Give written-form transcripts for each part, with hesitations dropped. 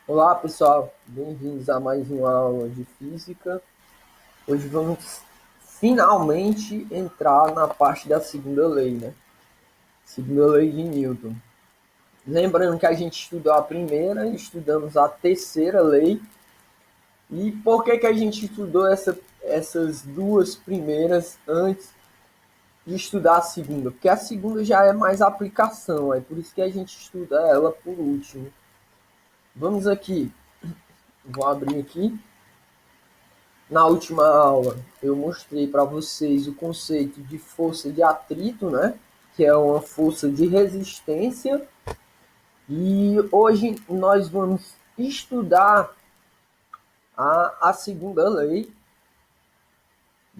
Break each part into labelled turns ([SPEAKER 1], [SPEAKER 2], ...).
[SPEAKER 1] Olá pessoal, bem-vindos a mais uma aula de física. Hoje vamos finalmente entrar na parte da segunda lei, né? Segunda lei de Newton. Lembrando que a gente estudou a primeira, estudamos a terceira lei. E por que a gente estudou essas duas primeiras antes de estudar a segunda? Porque a segunda já é mais aplicação, é por isso que a gente estuda ela por último. Vamos aqui, vou abrir aqui. Na última aula, eu mostrei para vocês o conceito de força de atrito, né? Que é uma força de resistência. E hoje nós vamos estudar a segunda lei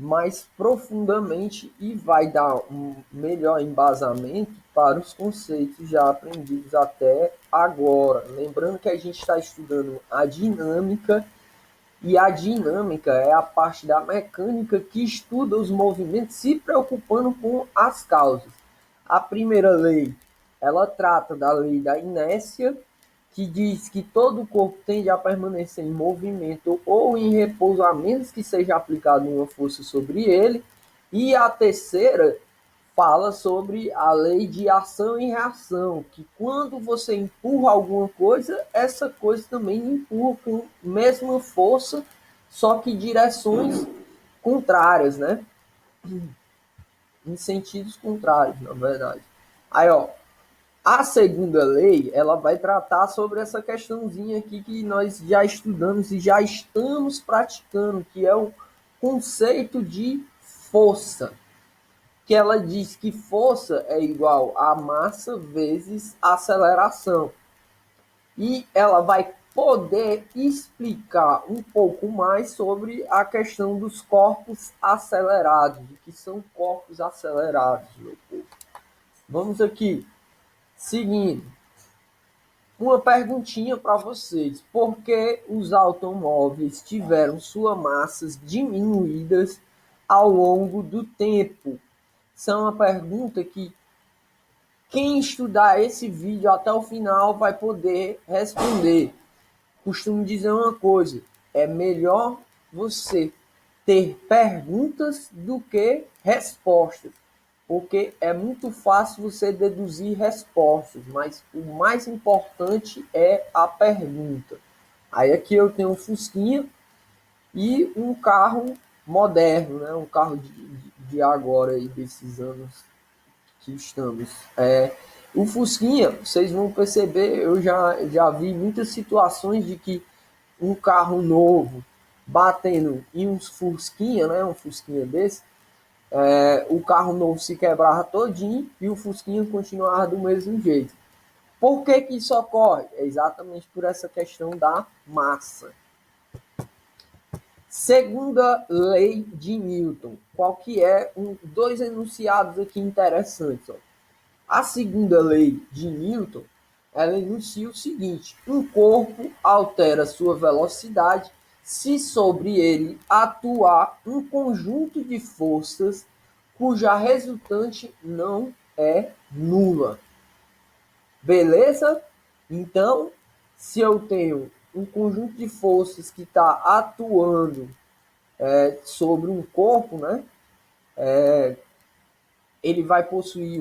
[SPEAKER 1] mais profundamente e vai dar um melhor embasamento para os conceitos já aprendidos até agora. Lembrando que a gente está estudando a dinâmica. E a dinâmica é a parte da mecânica que estuda os movimentos se preocupando com as causas. A primeira lei, ela trata da lei da inércia, que diz que todo o corpo tende a permanecer em movimento ou em repouso a menos que seja aplicada uma força sobre ele. E a terceira fala sobre a lei de ação e reação, que quando você empurra alguma coisa, essa coisa também empurra com a mesma força, só que direções contrárias, né? Em sentidos contrários, na verdade. Aí, ó, a segunda lei, ela vai tratar sobre essa questãozinha aqui que nós já estudamos e já estamos praticando, que é o conceito de força, que ela diz que força é igual a massa vezes aceleração. E ela vai poder explicar um pouco mais sobre a questão dos corpos acelerados, o que são corpos acelerados, meu povo. Vamos aqui, seguindo. Uma perguntinha para vocês. Por que os automóveis tiveram suas massas diminuídas ao longo do tempo? Essa é uma pergunta que quem estudar esse vídeo até o final vai poder responder. Costumo dizer uma coisa: é melhor você ter perguntas do que respostas, porque é muito fácil você deduzir respostas, mas o mais importante é a pergunta. Aí aqui eu tenho um Fusquinha e um carro moderno, né? Um carro de agora, aí, desses anos que estamos. O Fusquinha, vocês vão perceber, eu já vi muitas situações de que um carro novo batendo em um Fusquinha, né, um Fusquinha desse, o carro novo se quebrava todinho e o Fusquinha continuava do mesmo jeito. Por que isso ocorre? É exatamente por essa questão da massa. Segunda lei de Newton. Qual que é? Dois enunciados aqui interessantes. Ó. A segunda lei de Newton, ela enuncia o seguinte: um corpo altera sua velocidade se sobre ele atuar um conjunto de forças cuja resultante não é nula. Beleza? Então, se eu tenho um conjunto de forças que está atuando sobre um corpo, né? Ele vai possuir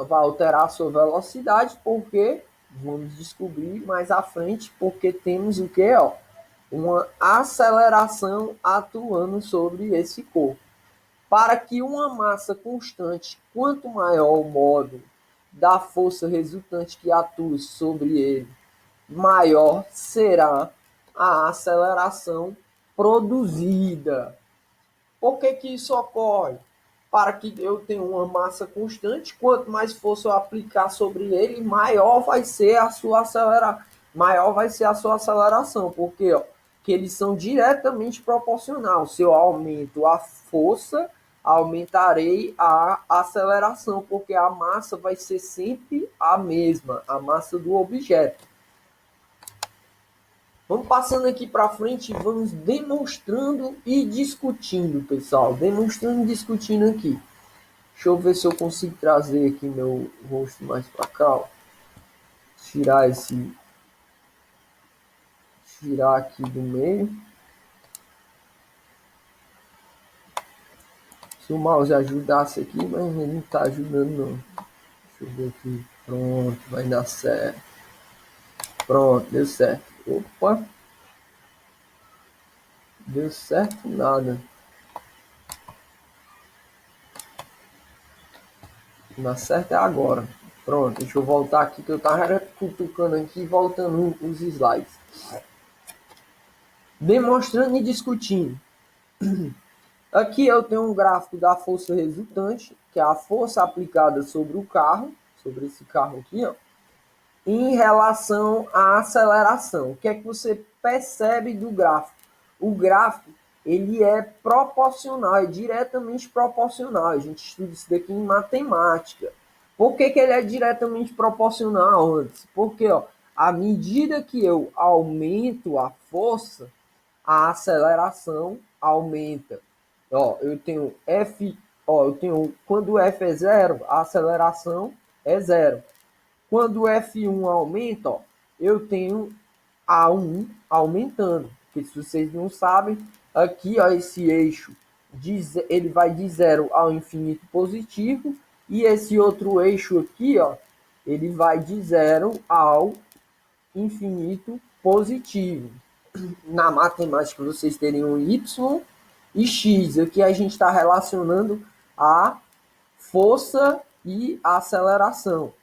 [SPEAKER 1] vai alterar a sua velocidade, porque vamos descobrir mais à frente, porque temos o que, ó, uma aceleração atuando sobre esse corpo. Para que uma massa constante, quanto maior o módulo da força resultante que atua sobre ele, maior será a aceleração produzida. Por que isso ocorre? Para que eu tenha uma massa constante, quanto mais força eu aplicar sobre ele, maior vai ser a sua aceleração, maior vai ser a sua aceleração, porque ó, que eles são diretamente proporcionais. Se eu aumento a força, aumentarei a aceleração, porque a massa vai ser sempre a mesma, a massa do objeto. Vamos passando aqui para frente e vamos demonstrando e discutindo, pessoal. Demonstrando e discutindo aqui. Deixa eu ver se eu consigo trazer aqui meu rosto mais para cá. Ó. Tirar esse tirar aqui do meio. Se o mouse ajudasse aqui, mas ele não está ajudando não. Deixa eu ver aqui. Pronto, vai dar certo. Pronto, deu certo. Opa! Deu certo nada. Dá certo é agora. Pronto, deixa eu voltar aqui que eu tava cutucando aqui e voltando os slides. Demonstrando e discutindo. Aqui eu tenho um gráfico da força resultante, que é a força aplicada sobre o carro, sobre esse carro aqui, ó, em relação à aceleração. O que é que você percebe do gráfico? O gráfico, ele é proporcional, é diretamente proporcional. A gente estuda isso daqui em matemática. Por que ele é diretamente proporcional antes? Porque, ó, à medida que eu aumento a força, a aceleração aumenta. Ó, eu tenho F, ó, eu tenho quando F é zero, a aceleração é zero. Quando o F1 aumenta, ó, eu tenho A1 aumentando. Porque se vocês não sabem, aqui ó, esse eixo ele vai de zero ao infinito positivo e esse outro eixo aqui, ó, ele vai de zero ao infinito positivo. Na matemática vocês teriam y e x. Aqui a gente está relacionando a força e a aceleração.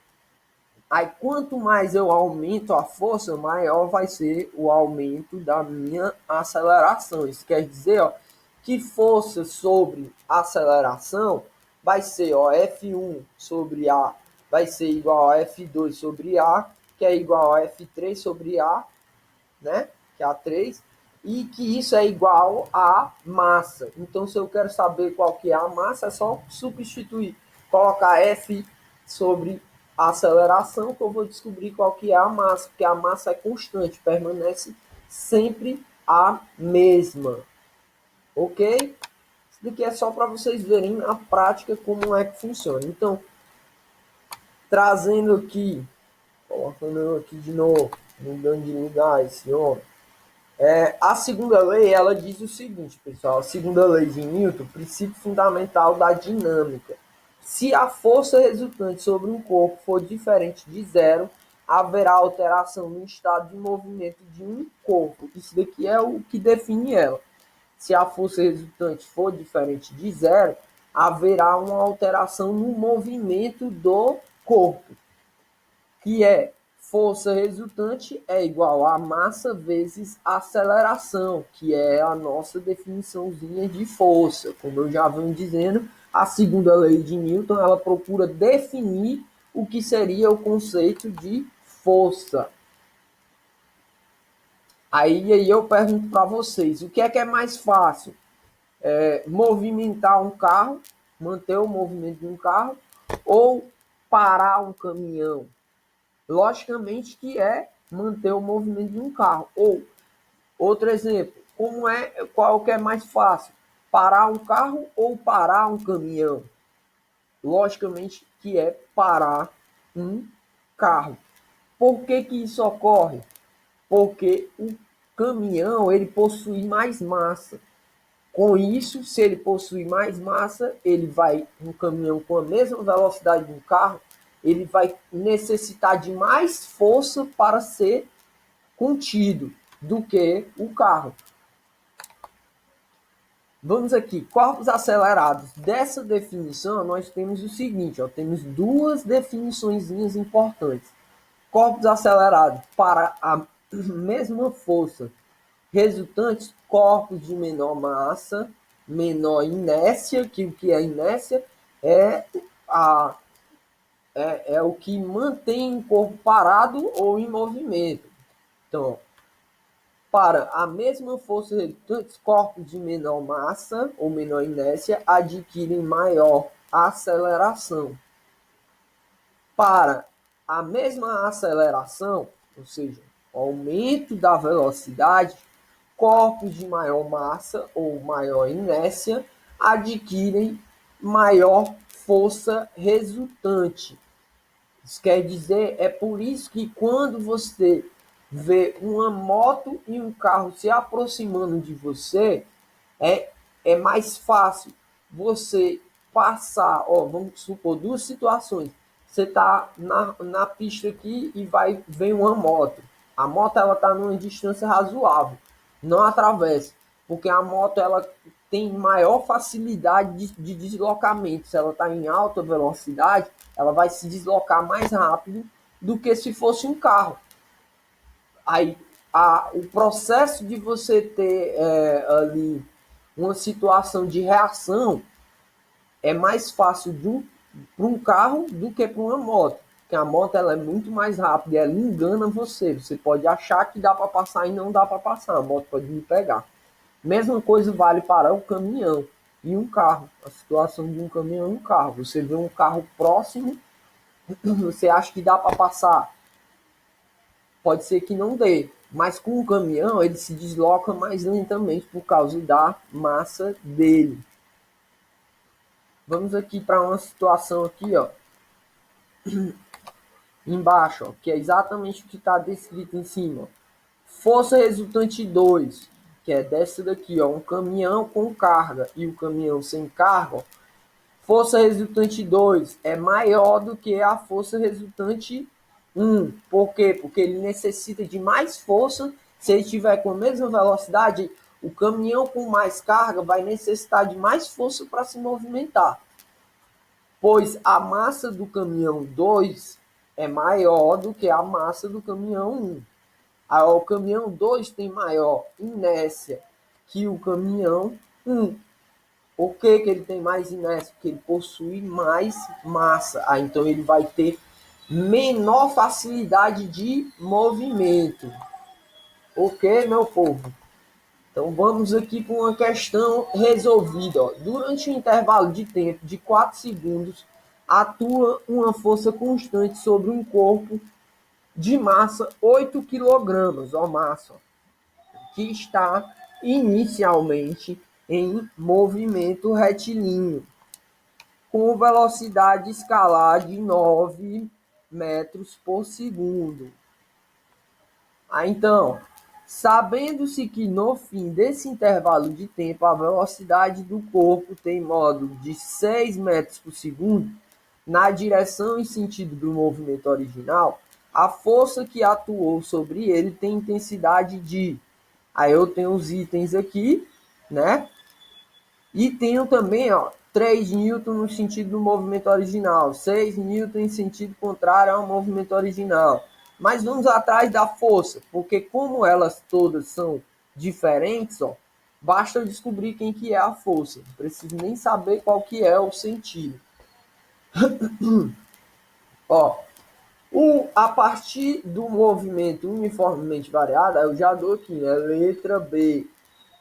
[SPEAKER 1] Aí quanto mais eu aumento a força, maior vai ser o aumento da minha aceleração. Isso quer dizer, ó, que força sobre aceleração vai ser, ó, F1 sobre A vai ser igual a F2 sobre A, que é igual a F3 sobre A, né? Que é A3, e que isso é igual a massa. Então, se eu quero saber qual que é a massa, é só substituir, colocar F sobre a aceleração, que eu vou descobrir qual que é a massa, porque a massa é constante, permanece sempre a mesma. Ok? Isso daqui é só para vocês verem na prática como é que funciona. Então, trazendo aqui, colocando aqui de novo, mudando de lugar esse homem. A segunda lei, ela diz o seguinte, pessoal, a segunda lei de Newton, princípio fundamental da dinâmica. Se a força resultante sobre um corpo for diferente de zero, haverá alteração no estado de movimento de um corpo. Isso daqui é o que define ela. Se a força resultante for diferente de zero, haverá uma alteração no movimento do corpo, que é força resultante é igual a massa vezes aceleração, que é a nossa definiçãozinha de força. Como eu já venho dizendo, a segunda lei de Newton, ela procura definir o que seria o conceito de força. Aí eu pergunto para vocês, o que é mais fácil? Movimentar um carro, manter o movimento de um carro, ou parar um caminhão? Logicamente que é manter o movimento de um carro. Ou, outro exemplo, qual que é mais fácil? Parar um carro ou parar um caminhão? Logicamente que é parar um carro. Por que isso ocorre? Porque o caminhão ele possui mais massa. Com isso, se ele possui mais massa, um caminhão com a mesma velocidade de um carro, ele vai necessitar de mais força para ser contido do que o carro. Vamos aqui, corpos acelerados. Dessa definição, nós temos o seguinte, ó, temos duas definições importantes. Corpos acelerados para a mesma força resultantes, corpos de menor massa, menor inércia, que o que é inércia é o que mantém o corpo parado ou em movimento. Então, para a mesma força resultante, corpos de menor massa ou menor inércia adquirem maior aceleração. Para a mesma aceleração, ou seja, o aumento da velocidade, corpos de maior massa ou maior inércia adquirem maior força resultante. Isso quer dizer, é por isso que quando você ver uma moto e um carro se aproximando de você, é, é mais fácil você passar, ó, vamos supor, duas situações. Você está na pista aqui e vem uma moto. A moto ela está numa distância razoável, não atravessa, porque a moto ela tem maior facilidade de deslocamento. Se ela está em alta velocidade, ela vai se deslocar mais rápido do que se fosse um carro. Aí o processo de você ter ali uma situação de reação é mais fácil para um carro do que para uma moto. Porque a moto ela é muito mais rápida e ela engana você. Você pode achar que dá para passar e não dá para passar. A moto pode me pegar. Mesma coisa vale para o caminhão e um carro. A situação de um caminhão e um carro. Você vê um carro próximo, você acha que dá para passar. Pode ser que não dê. Mas com o caminhão ele se desloca mais lentamente por causa da massa dele. Vamos aqui para uma situação aqui, ó, embaixo, ó, que é exatamente o que está descrito em cima. Força resultante 2, que é dessa daqui, ó, um caminhão com carga e o caminhão sem carga. Ó, força resultante 2 é maior do que a força resultante 1. Por quê? Porque ele necessita de mais força. Se ele estiver com a mesma velocidade, o caminhão com mais carga vai necessitar de mais força para se movimentar, pois a massa do caminhão 2 é maior do que a massa do caminhão 1. O caminhão 2 tem maior inércia que o caminhão 1. Por que, que ele tem mais inércia? Porque ele possui mais massa. Então ele vai ter menor facilidade de movimento. Ok, meu povo? Então vamos aqui para uma questão resolvida. Ó. Durante um intervalo de tempo de 4 segundos, atua uma força constante sobre um corpo de massa 8 kg, ó, massa, que está inicialmente em movimento retilíneo, com velocidade escalar de 9 metros por segundo. Então, sabendo-se que no fim desse intervalo de tempo a velocidade do corpo tem módulo de 6 metros por segundo, na direção e sentido do movimento original, a força que atuou sobre ele tem intensidade de... Aí eu tenho os itens aqui, né? E tenho também, ó, 3 newton no sentido do movimento original, 6 newton em sentido contrário ao movimento original. Mas vamos atrás da força, porque como elas todas são diferentes, ó, basta eu descobrir quem que é a força. Não preciso nem saber qual que é o sentido. Ó, a partir do movimento uniformemente variado, eu já dou aqui, né? Letra B.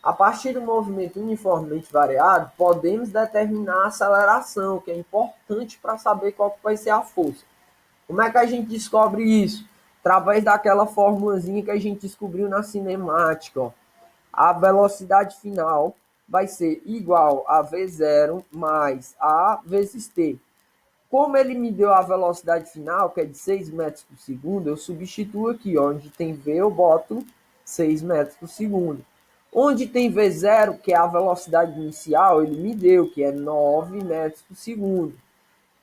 [SPEAKER 1] A partir do movimento uniformemente variado, podemos determinar a aceleração, que é importante para saber qual vai ser a força. Como é que a gente descobre isso? Através daquela formulazinha que a gente descobriu na cinemática. Ó. A velocidade final vai ser igual a V0 mais A vezes T. Como ele me deu a velocidade final, que é de 6 metros por segundo, eu substituo aqui, onde tem V eu boto 6 metros por segundo. Onde tem V0, que é a velocidade inicial, ele me deu, que é 9 metros por segundo.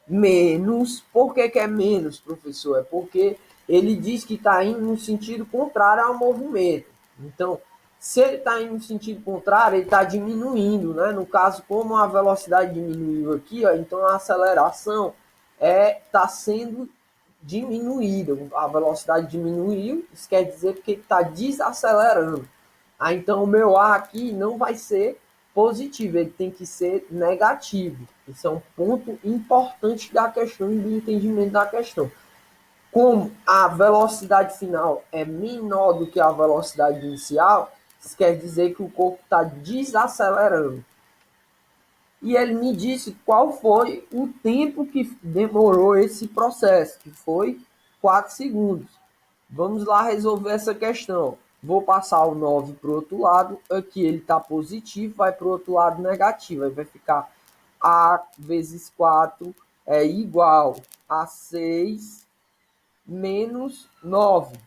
[SPEAKER 1] Menos, por que, que é menos, professor? É porque ele diz que está indo no sentido contrário ao movimento. Então, se ele está indo no sentido contrário, ele está diminuindo, né? No caso, como a velocidade diminuiu aqui, ó, então a aceleração está sendo diminuída. A velocidade diminuiu, isso quer dizer que está desacelerando. Então o meu A aqui não vai ser positivo, ele tem que ser negativo. Isso é um ponto importante da questão e do entendimento da questão. Como a velocidade final é menor do que a velocidade inicial, isso quer dizer que o corpo está desacelerando. E ele me disse qual foi o tempo que demorou esse processo, que foi 4 segundos. Vamos lá resolver essa questão. Vou passar o 9 para o outro lado. Aqui ele está positivo, vai para o outro lado negativo. Aí vai ficar A vezes 4 é igual a 6 menos 9.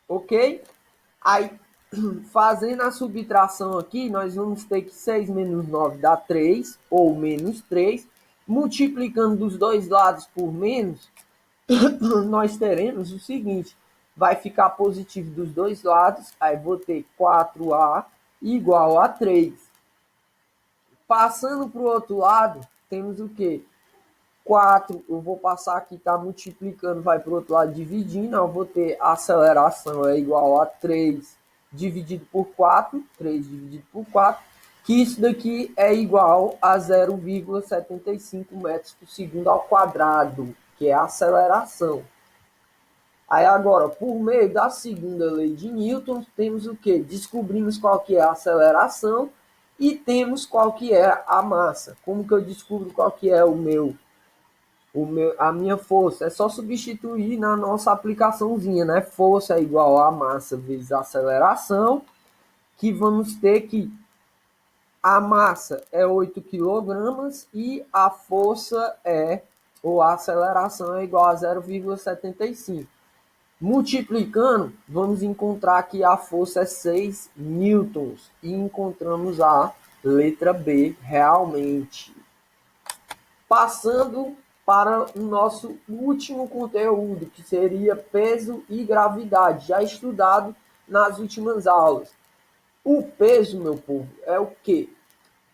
[SPEAKER 1] ok? Aí, fazendo a subtração aqui, nós vamos ter que 6 menos 9 dá 3, ou menos 3. Multiplicando dos dois lados por menos, nós teremos o seguinte, vai ficar positivo dos dois lados, aí vou ter 4A igual a 3. Passando para o outro lado, temos o quê? 4, eu vou passar aqui, tá multiplicando, vai para o outro lado dividindo, eu vou ter a aceleração é igual a 3 dividido por 4, 3 dividido por 4, que isso daqui é igual a 0,75 metros por segundo ao quadrado, que é a aceleração. Aí agora, por meio da segunda lei de Newton, temos o que? Descobrimos qual que é a aceleração e temos qual que é a massa. Como que eu descubro qual que é a minha força? É só substituir na nossa aplicaçãozinha, né? Força é igual a massa vezes a aceleração, que vamos ter que a massa é 8 kg e a força ou a aceleração é igual a 0,75. Multiplicando, vamos encontrar que a força é 6 newtons e encontramos a letra B realmente. Passando para o nosso último conteúdo, que seria peso e gravidade, já estudado nas últimas aulas. O peso, meu povo, é o quê?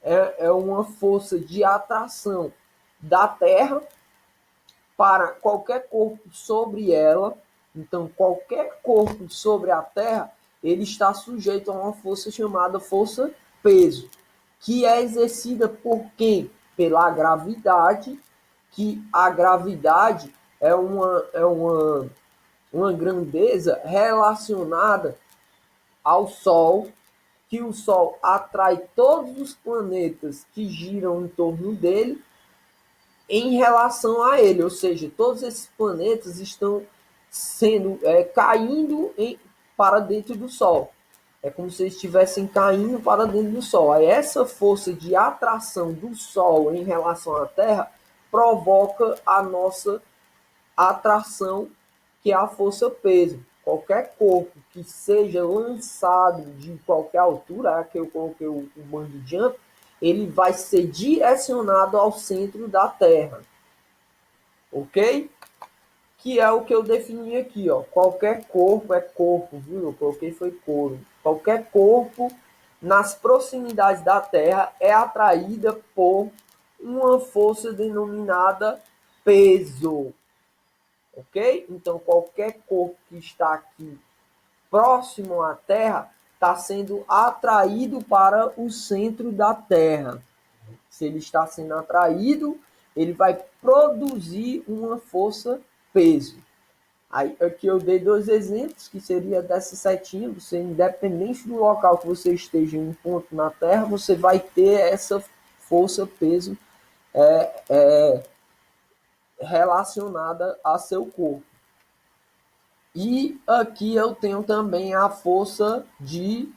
[SPEAKER 1] É uma força de atração da Terra para qualquer corpo sobre ela. Então, qualquer corpo sobre a Terra, ele está sujeito a uma força chamada força peso, que é exercida por quem? Pela gravidade, que a gravidade é uma grandeza relacionada ao Sol, que o Sol atrai todos os planetas que giram em torno dele em relação a ele, ou seja, todos esses planetas estão sendo caindo para dentro do Sol. É como se eles estivessem caindo para dentro do Sol. Aí essa força de atração do Sol em relação à Terra provoca a nossa atração, que é a força peso. Qualquer corpo que seja lançado de qualquer altura, aqui eu coloquei o bungee jump, ele vai ser direcionado ao centro da Terra, ok? Que é o que eu defini aqui, ó. Qualquer corpo é corpo, viu? Eu coloquei foi corpo. Qualquer corpo nas proximidades da Terra é atraída por uma força denominada peso, ok? Então, qualquer corpo que está aqui próximo à Terra está sendo atraído para o centro da Terra. Se ele está sendo atraído, ele vai produzir uma força peso. Aí, aqui eu dei dois exemplos, que seria dessa setinha, você, independente do local que você esteja em um ponto na Terra, você vai ter essa força peso é, é, relacionada a seu corpo. E aqui eu tenho também a força de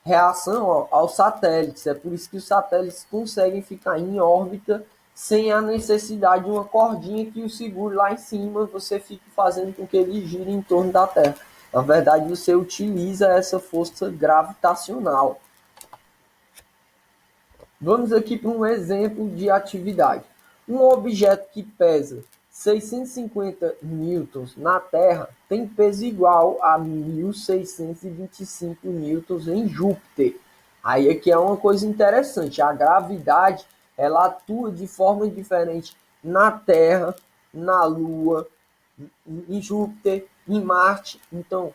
[SPEAKER 1] reação aos satélites. É por isso que os satélites conseguem ficar em órbita sem a necessidade de uma cordinha que o segure lá em cima, você fique fazendo com que ele gire em torno da Terra. Na verdade, você utiliza essa força gravitacional. Vamos aqui para um exemplo de atividade. Um objeto que pesa 650 newtons na Terra tem peso igual a 1.625 newtons em Júpiter. Aí aqui é uma coisa interessante, a gravidade ela atua de forma diferente na Terra, na Lua, em Júpiter, em Marte. Então,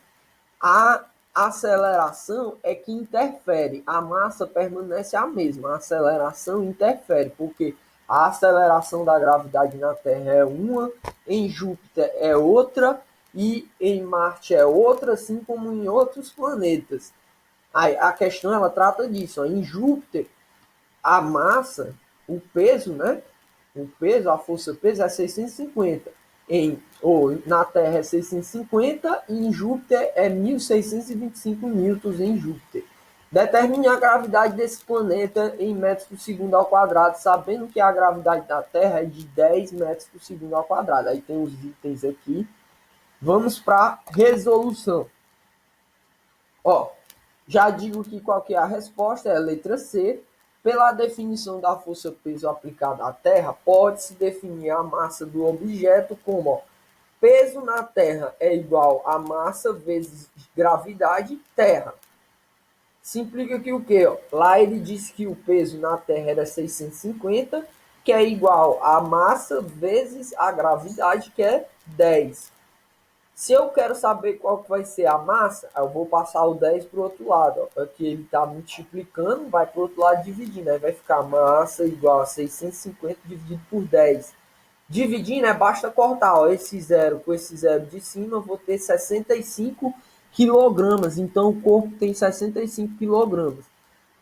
[SPEAKER 1] a aceleração é que interfere, a massa permanece a mesma, a aceleração interfere, porque a aceleração da gravidade na Terra é uma, em Júpiter é outra e em Marte é outra, assim como em outros planetas. Aí, a questão ela trata disso, ó. Em Júpiter, a massa, o peso, né? O peso, a força peso é 650. Na Terra é 650 e em Júpiter é 1.625 newtons em Júpiter. Determine a gravidade desse planeta em metros por segundo ao quadrado, sabendo que a gravidade da Terra é de 10 metros por segundo ao quadrado. Aí tem os itens aqui. Vamos para a resolução. Ó, já digo que qual que é a resposta, é a letra C. Pela definição da força-peso aplicada à Terra, pode-se definir a massa do objeto como, ó, peso na Terra é igual a massa vezes gravidade Terra. Se implica que o quê? Ó? Lá ele disse que o peso na Terra era 650, que é igual a massa vezes a gravidade, que é 10. Se eu quero saber qual que vai ser a massa, eu vou passar o 10 para o outro lado. Ó. Aqui ele está multiplicando, vai para o outro lado dividindo. Aí vai ficar massa igual a 650 dividido por 10. Dividindo, basta cortar, ó, esse zero com esse zero de cima, eu vou ter 65 quilogramas. Então o corpo tem 65 quilogramas.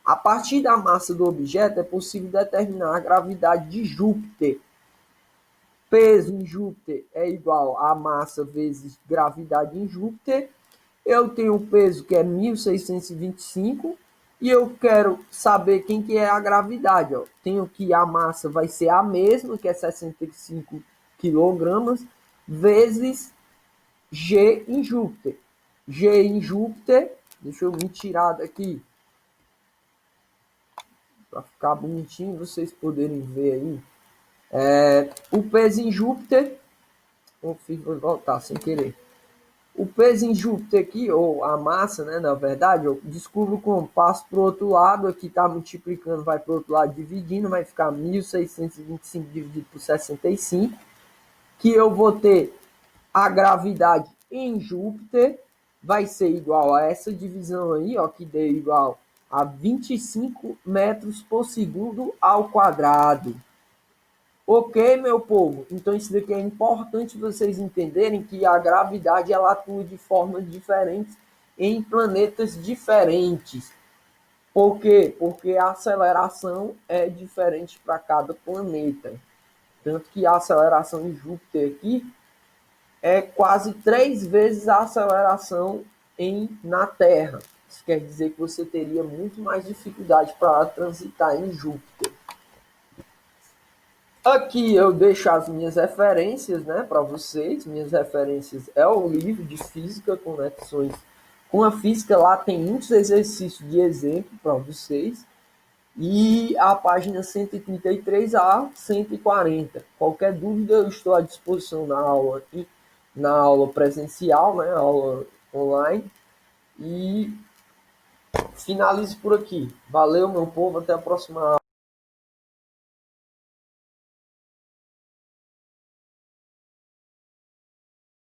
[SPEAKER 1] A partir da massa do objeto é possível determinar a gravidade de Júpiter. Peso em Júpiter é igual a massa vezes gravidade em Júpiter. Eu tenho um peso que é 1.625 e eu quero saber quem que é a gravidade. Ó. Tenho que a massa vai ser a mesma, que é 65 quilogramas, vezes G em Júpiter. G em Júpiter, deixa eu me tirar daqui, para ficar bonitinho, vocês poderem ver aí. O peso em Júpiter, vou voltar sem querer. O peso em Júpiter aqui, ou a massa, né, na verdade, eu descubro como passo para o outro lado, aqui está multiplicando, vai para o outro lado dividindo, vai ficar 1.625 dividido por 65, que eu vou ter a gravidade em Júpiter, vai ser igual a essa divisão aí, ó, que deu igual a 25 metros por segundo ao quadrado. Ok, meu povo? Então isso daqui é importante vocês entenderem que a gravidade ela atua de formas diferentes em planetas diferentes. Por quê? Porque a aceleração é diferente para cada planeta. Tanto que a aceleração em Júpiter aqui é quase 3 vezes a aceleração na Terra. Isso quer dizer que você teria muito mais dificuldade para transitar em Júpiter. Aqui eu deixo as minhas referências, né, para vocês. Minhas referências é o livro de Física, Conexões com a Física. Lá tem muitos exercícios de exemplo para vocês. E a página 133 a 140. Qualquer dúvida eu estou à disposição na aula presencial, né, aula online. E finalizo por aqui. Valeu, meu povo. Até a próxima aula.